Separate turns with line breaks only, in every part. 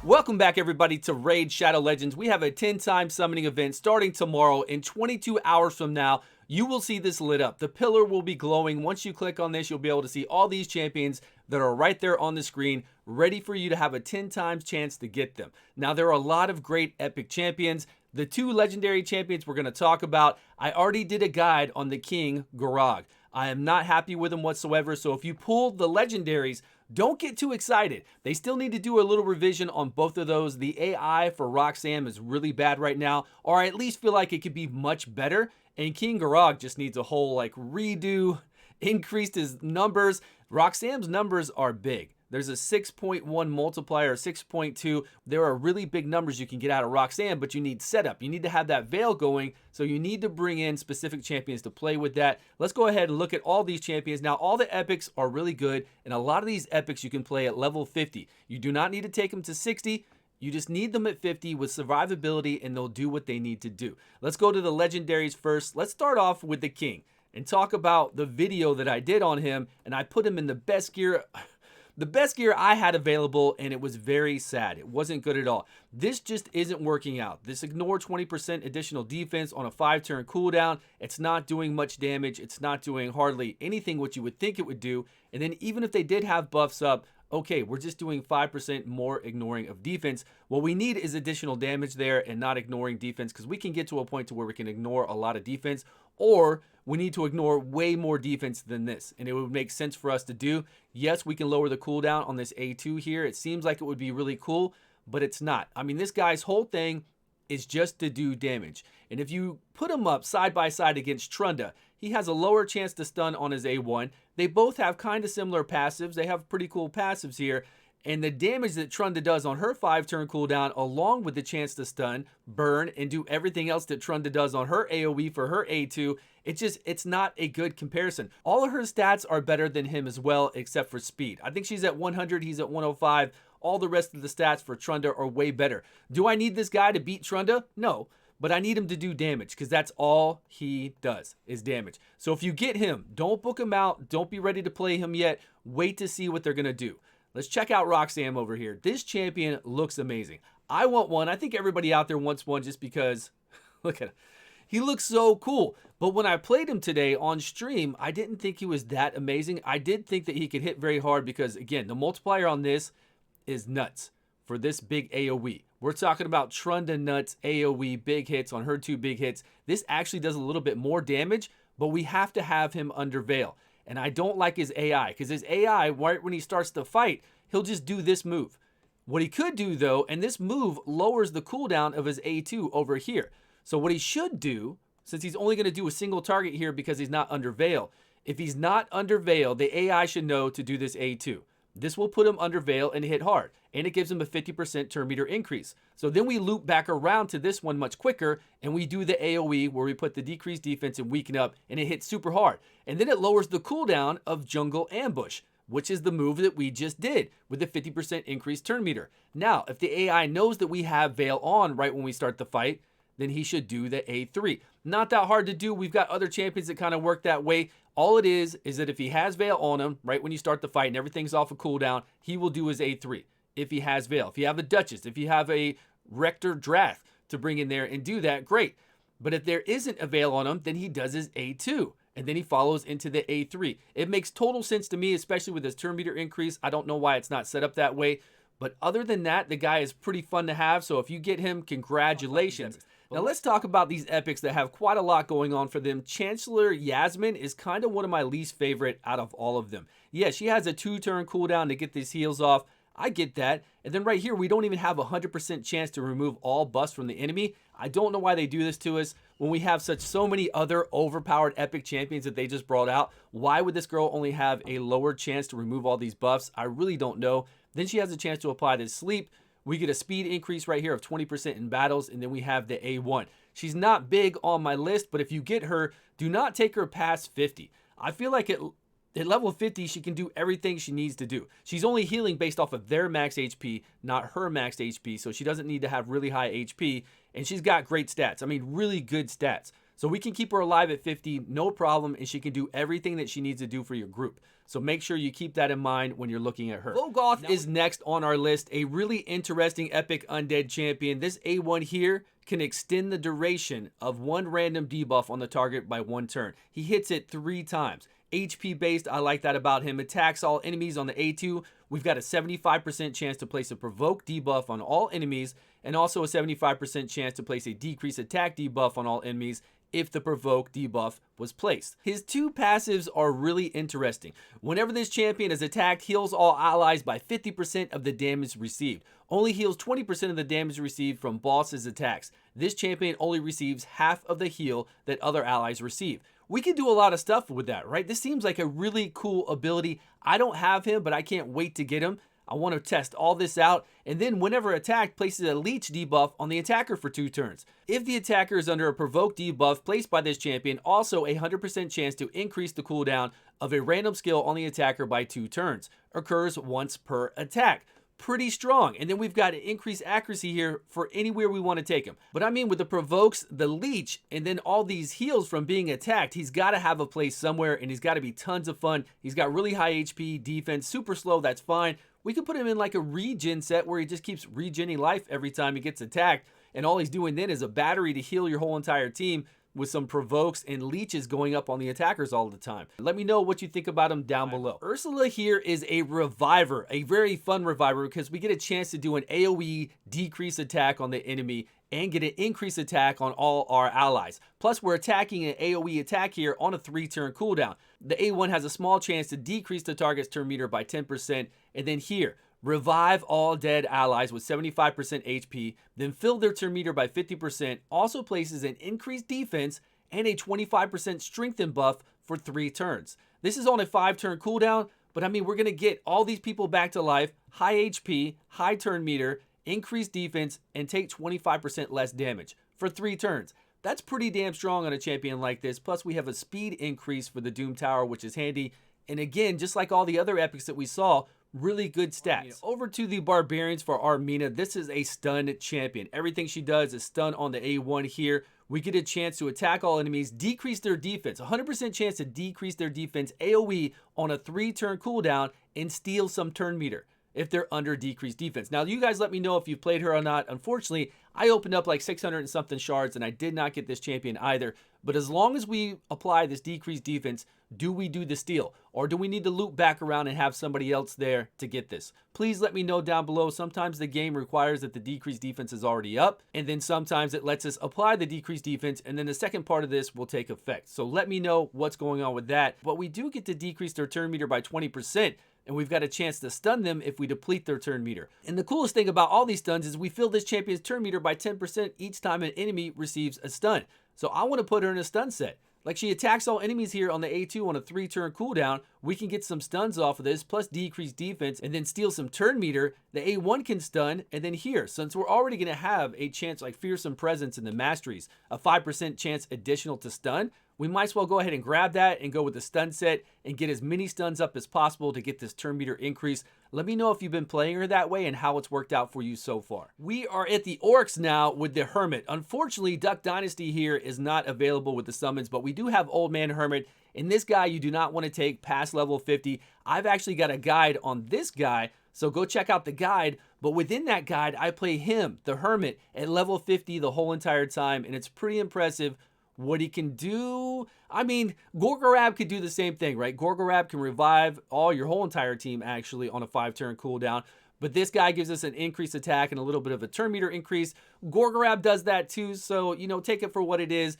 Welcome back, everybody, to Raid Shadow Legends. We have a 10-time summoning event starting tomorrow. In 22 hours from now, you will see this lit up. The pillar will be glowing. Once you click on this, you'll be able to see all these champions that are right there on the screen, ready for you to have a 10 times chance to get them. Now, there are a lot of great epic champions. The two legendary champions we're going to talk about, I already did a guide on the King Garag. I am not happy with him whatsoever, so if you pulled the legendaries, don't get too excited. They still need to do a little revision on both of those. The AI for Roxanne is really bad right now, or I at least feel like it could be much better. And King Garag just needs a whole redo, increased his numbers. Roxanne's numbers are big. There's a 6.1 multiplier, 6.2. There are really big numbers you can get out of Roxanne, but you need setup. You need to have that veil going, so you need to bring in specific champions to play with that. Let's go ahead and look at all these champions. Now, all the epics are really good, and a lot of these epics you can play at level 50. You do not need to take them to 60. You just need them at 50 with survivability, and they'll do what they need to do. Let's go to the legendaries first. Let's start off with the King and talk about the video that I did on him, and I put him in the best gear. The best gear I had available, and it was very sad. It wasn't good at all. This just isn't working out. This ignore 20% additional defense on a 5-turn cooldown. It's not doing much damage. It's not doing hardly anything what you would think it would do. And then even if they did have buffs up, okay, we're just doing 5% more ignoring of defense. What we need is additional damage there and not ignoring defense, because we can get to a point to where we can ignore a lot of defense, or we need to ignore way more defense than this, and it would make sense for us to do. Yes, we can lower the cooldown on this A2 here. It seems like it would be really cool, but it's not. I mean, this guy's whole thing is just to do damage. And if you put him up side by side against Trunda, he has a lower chance to stun on his A1. They both have kind of similar passives. They have pretty cool passives here. And the damage that Trunda does on her 5-turn cooldown, along with the chance to stun, burn, and do everything else that Trunda does on her AoE for her A2, it's not a good comparison. All of her stats are better than him as well, except for speed. I think she's at 100, he's at 105. All the rest of the stats for Trunda are way better. Do I need this guy to beat Trunda? No. But I need him to do damage, because that's all he does is damage. So if you get him, don't book him out. Don't be ready to play him yet. Wait to see what they're going to do. Let's check out Roxanne over here. This champion looks amazing. I want one. I think everybody out there wants one just because, look at him. He looks so cool. But when I played him today on stream, I didn't think he was that amazing. I did think that he could hit very hard because, again, the multiplier on this is nuts for this big AoE. We're talking about Trunda nuts, AoE, big hits on her 2 big hits. This actually does a little bit more damage, but we have to have him under veil. And I don't like his AI, because his AI, right when he starts to fight, he'll just do this move. What he could do, though, and this move lowers the cooldown of his A2 over here. So what he should do, since he's only going to do a single target here because he's not under veil, if he's not under veil, the AI should know to do this A2. This will put him under veil and hit hard, and it gives him a 50% turn meter increase. So then we loop back around to this one much quicker, and we do the AoE where we put the decreased defense and weaken up, and it hits super hard. And then it lowers the cooldown of Jungle Ambush, which is the move that we just did with the 50% increased turn meter. Now, if the AI knows that we have veil on right when we start the fight, then he should do the A3. Not that hard to do. We've got other champions that kind of work that way. All it is that if he has veil on him, right when you start the fight and everything's off a cooldown, he will do his A3 if he has veil. If you have a Duchess, if you have a Rector Drath to bring in there and do that, great. But if there isn't a veil on him, then he does his A2, and then he follows into the A3. It makes total sense to me, especially with his turn meter increase. I don't know why it's not set up that way. But other than that, the guy is pretty fun to have. So if you get him, congratulations. Now let's talk about these epics that have quite a lot going on for them. Chancellor Yasmin is kind of one of my least favorite out of all of them. Yeah, she has a 2-turn cooldown to get these heals off. I get that. And then right here, we don't even have a 100% chance to remove all buffs from the enemy. I don't know why they do this to us when we have so many other overpowered epic champions that they just brought out. Why would this girl only have a lower chance to remove all these buffs? I really don't know. Then she has a chance to apply this sleep. We get a speed increase right here of 20% in battles, and then we have the A1. She's not big on my list, but if you get her, do not take her past 50. I feel like at level 50, she can do everything she needs to do. She's only healing based off of their max HP, not her max HP, so she doesn't need to have really high HP, and she's got great stats. I mean, really good stats. So we can keep her alive at 50, no problem, and she can do everything that she needs to do for your group. So make sure you keep that in mind when you're looking at her. Goth is next on our list, a really interesting epic undead champion. This A1 here can extend the duration of one random debuff on the target by 1 turn. He hits it 3 times. HP based, I like that about him. Attacks all enemies on the A2. We've got a 75% chance to place a provoke debuff on all enemies, and also a 75% chance to place a decrease attack debuff on all enemies if the provoke debuff was placed. His 2 passives are really interesting. Whenever this champion is attacked, heals all allies by 50% of the damage received. Only heals 20% of the damage received from bosses' attacks. This champion only receives half of the heal that other allies receive. We can do a lot of stuff with that, right? This seems like a really cool ability. I don't have him, but I can't wait to get him. I want to test all this out, and then whenever attacked, places a leech debuff on the attacker for 2 turns. If the attacker is under a provoke debuff placed by this champion, also a 100% chance to increase the cooldown of a random skill on the attacker by 2 turns. Occurs once per attack. Pretty strong. And then we've got an increased accuracy here for anywhere we want to take him. But I mean, with the provokes, the leech, and then all these heals from being attacked, he's got to have a place somewhere, and he's got to be tons of fun. He's got really high HP, defense, super slow, that's fine. We could put him in like a regen set where he just keeps regenning life every time he gets attacked, and all he's doing then is a battery to heal your whole entire team with some provokes and leeches going up on the attackers all the time. Let me know what you think about him down below. Ursula here is a reviver, a very fun reviver, because we get a chance to do an AoE decrease attack on the enemy and get an increased attack on all our allies. Plus, we're attacking an AoE attack here on a 3-turn cooldown. The A1 has a small chance to decrease the target's turn meter by 10%, and then here, revive all dead allies with 75% HP, then fill their turn meter by 50%, also places an increased defense and a 25% strengthen buff for 3 turns. This is on a 5-turn cooldown, but I mean, we're going to get all these people back to life, high HP, high turn meter, increased defense, and take 25% less damage for 3 turns. That's pretty damn strong on a champion like this. Plus, we have a speed increase for the Doom Tower, which is handy. And again, just like all the other epics that we saw, really good stats. Over to the Barbarians for Armena. This is a stun champion. Everything she does is stun on the A1 here. We get a chance to attack all enemies, decrease their defense, 100% chance to decrease their defense AoE on a 3-turn cooldown, and steal some turn meter if they're under decreased defense. Now, you guys let me know if you've played her or not. Unfortunately, I opened up like 600 and something shards, and I did not get this champion either. But as long as we apply this decreased defense, do we do the steal? Or do we need to loop back around and have somebody else there to get this? Please let me know down below. Sometimes the game requires that the decreased defense is already up, and then sometimes it lets us apply the decreased defense, and then the second part of this will take effect. So let me know what's going on with that. But we do get to decrease their turn meter by 20%. And we've got a chance to stun them if we deplete their turn meter. And the coolest thing about all these stuns is we fill this champion's turn meter by 10% each time an enemy receives a stun. So I want to put her in a stun set. Like, she attacks all enemies here on the A2 on a 3-turn cooldown. We can get some stuns off of this, plus decreased defense, and then steal some turn meter. The A1 can stun, and then here, since we're already going to have a chance like Fearsome Presence in the Masteries, a 5% chance additional to stun, we might as well go ahead and grab that and go with the stun set and get as many stuns up as possible to get this turn meter increase. Let me know if you've been playing her that way and how it's worked out for you so far. We are at the Orcs now with the Hermit. Unfortunately, Duck Dynasty here is not available with the summons, but we do have Old Man Hermit. And this guy you do not want to take past level 50. I've actually got a guide on this guy, so go check out the guide. But within that guide, I play him, the Hermit, at level 50 the whole entire time, and it's pretty impressive what he can do. I mean, Gorgorab could do the same thing, right? Gorgorab can revive your whole entire team actually on a 5-turn cooldown. But this guy gives us an increased attack and a little bit of a turn meter increase. Gorgorab does that too, so, you know, take it for what it is.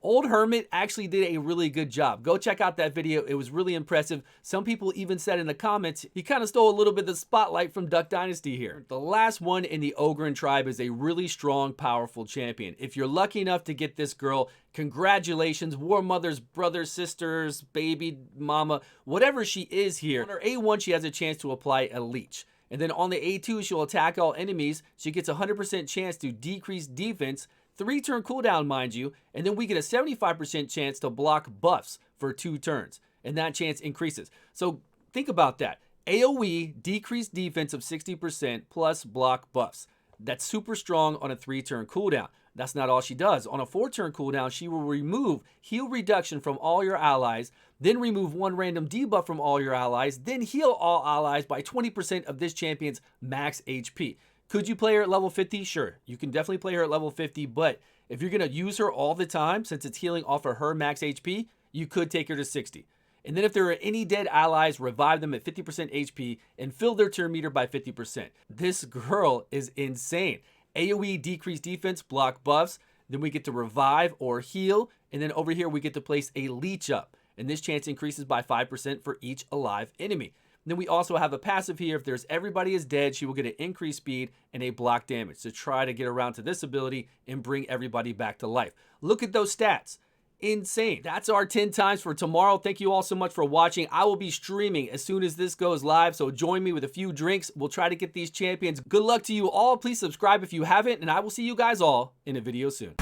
Old Hermit actually did a really good job. Go check out that video. It was really impressive. Some people even said in the comments, he kind of stole a little bit of the spotlight from Duck Dynasty here. The last one in the Ogren tribe is a really strong, powerful champion. If you're lucky enough to get this girl, congratulations. War mothers, brothers, sisters, baby, mama, whatever she is here. On her A1, she has a chance to apply a leech. And then on the A2, she'll attack all enemies. She gets a 100% chance to decrease defense, 3-turn cooldown, mind you, and then we get a 75% chance to block buffs for 2 turns, and that chance increases. So think about that. AoE, decreased defense of 60% plus block buffs. that's super strong on a 3-turn cooldown. That's not all she does. On a 4-turn cooldown, she will remove heal reduction from all your allies, then remove 1 random debuff from all your allies, then heal all allies by 20% of this champion's max HP. Could you play her at level 50? Sure, you can definitely play her at level 50, but if you're going to use her all the time, since it's healing off of her max HP, you could take her to 60. And then if there are any dead allies, revive them at 50% HP and fill their turn meter by 50%. This girl is insane. AoE decreased defense, block buffs, then we get to revive or heal, and then over here we get to place a leech up. And this chance increases by 5% for each alive enemy. Then we also have a passive here. If there's everybody is dead, she will get an increased speed and a block damage to try to get around to this ability and bring everybody back to life. Look at those stats. Insane. That's our 10 times for tomorrow. Thank you all so much for watching. I will be streaming as soon as this goes live, so join me with a few drinks. We'll try to get these champions. Good luck to you all. Please subscribe if you haven't, and I will see you guys all in a video soon.